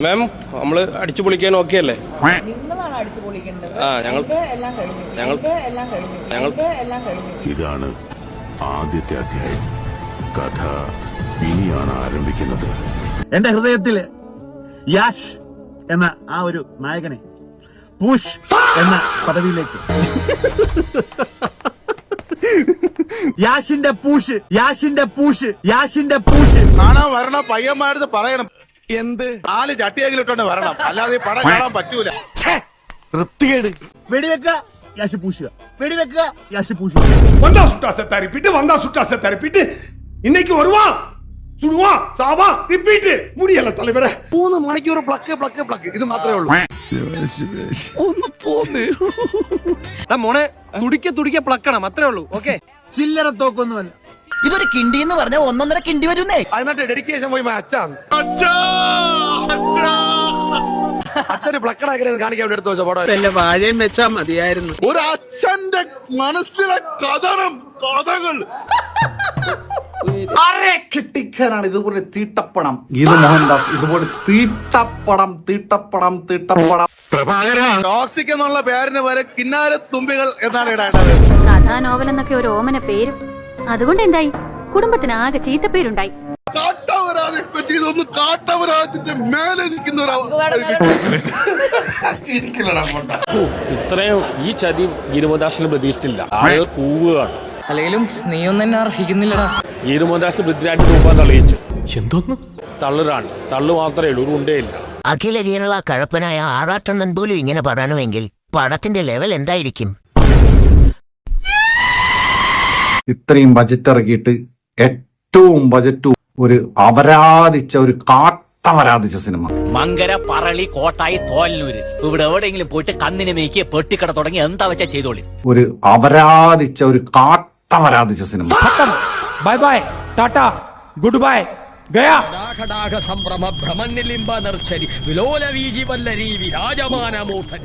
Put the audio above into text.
മാം നമ്മള് അടിച്ചു പൊളിക്കാൻ ഓക്കെ അല്ലേ? നിങ്ങളാണ് അടിച്ചു പൊളിക്കേണ്ടത്. ഇതാണ് ആദ്യത്തെ അധ്യായം. കഥ ഇനിയാണ് ആരംഭിക്കുന്നത്. എന്റെ ഹൃദയത്തില് യാഷ് എന്ന ആ ഒരു നായകനെ പൂഷ് എന്ന പദവിയിലേക്ക് യാഷിന്റെ പൂഷ് കാണാൻ വരണ പയ്യന്മാരത് പറയണം. എന്ത് 4 ചട്ടിയെങ്കിലും ഇട്ടോണ്ട് വരണം, അല്ലാതെ ഈ പടം കാണാൻ പറ്റൂല. വെടിവെക്ക യാഷ് പൂശുക, വെടിവെക്ക യാഷ് പൂശുക. வந்தா சுட்டா செத்தா ரிப்பீட் இன்னைக்கு வருவான் சுடுவான் சாவா ரிப்பீட் முடியல தலைவரே. 3 മണിക്കൂർ പ്ലക്ക് ഇത് മാത്രമേ ഉള്ളൂ. മോനെ തുടിക്ക പ്ലക്കണം, അത്രേ ഉള്ളൂ. ഓക്കെ, ചില്ലറ തോക്കൊന്നുമല്ല. ഇതൊരു കിണ്ടി എന്ന് പറഞ്ഞാൽ 1.5 കിണ്ടി വരുന്നേ. എന്നിട്ട് ഡെഡിക്കേഷൻ പോയി അച്ഛന് പ്ലക്കടാക്കുന്നത് കാണിക്കാൻ വേണ്ടി എടുത്തു വെച്ച പടം. വാഴയും വെച്ചാ മതിയായിരുന്നു. ഒരു അച്ഛന്റെ മനസ്സിലെ കഥകൾ കിട്ടിക്കാനാണ് ഇതുപോലെ തീട്ടപ്പണം. ഗീതു മോഹൻദാസ് ഇതുപോലെ തീട്ടപ്പണം. ടോക്സിക് എന്നുള്ള പേരിന് വരെ കിന്നാര തുമ്പികൾ എന്നാണ് ഇടേണ്ടത്. കഥാ നോവൽ എന്നൊക്കെ ഒരു ഓമന പേരും. അതുകൊണ്ട് എന്തായി, കുടുംബത്തിന് ആകെ ചീത്തപ്പേരുണ്ടായി. കാട്ടവരാതിന്റെ മേലെ നിൽക്കുന്ന ഇത്രയും ഈ ചതി ഗീരുമദാസിന് പ്രതീക്ഷിച്ചില്ല. ആളുകൾ കൂവുകയാണ്. അല്ലെങ്കിലും നീയൊന്നും തന്നെ അർഹിക്കുന്നില്ലടാ. ഗീരുമദാസ് പൃഥ്വിരാജ് രൂപ തള്ളിയിച്ചു. എന്തോന്ന് തള്ളു മാത്രമേ ഉള്ളൂ, ഒരു ഉണ്ടേയില്ല. അഖില കേരള കഴപ്പനായ ആറാട്ടണ്ണൻ പോലും ഇങ്ങനെ പറയണമെങ്കിൽ പടത്തിന്റെ ലെവൽ എന്തായിരിക്കും? ഇത്രയും ബജറ്റ് ഇറക്കിയിട്ട് ഏറ്റവും ബജറ്റ് ഒരു കാട്ടവരാധിച്ച സിനിമ. മങ്കര, പറളി, കോട്ടായി, തോലൂര് ഇവിടെ എവിടെയെങ്കിലും പോയിട്ട് കന്നിനെ മേക്കിയ പെട്ടിക്കട തുടങ്ങി എന്താ വെച്ചാ ചെയ്തോളി. ഒരു കാട്ടവരാധിച്ച cinema. Bye bye, tata, good bye, ഗയാ. സംഭ്രമ ഭ്രമനിലിംബ നർച്ചരി വിലോല വീജി വല്ലരി വിരാജമാനമൂർധൻ.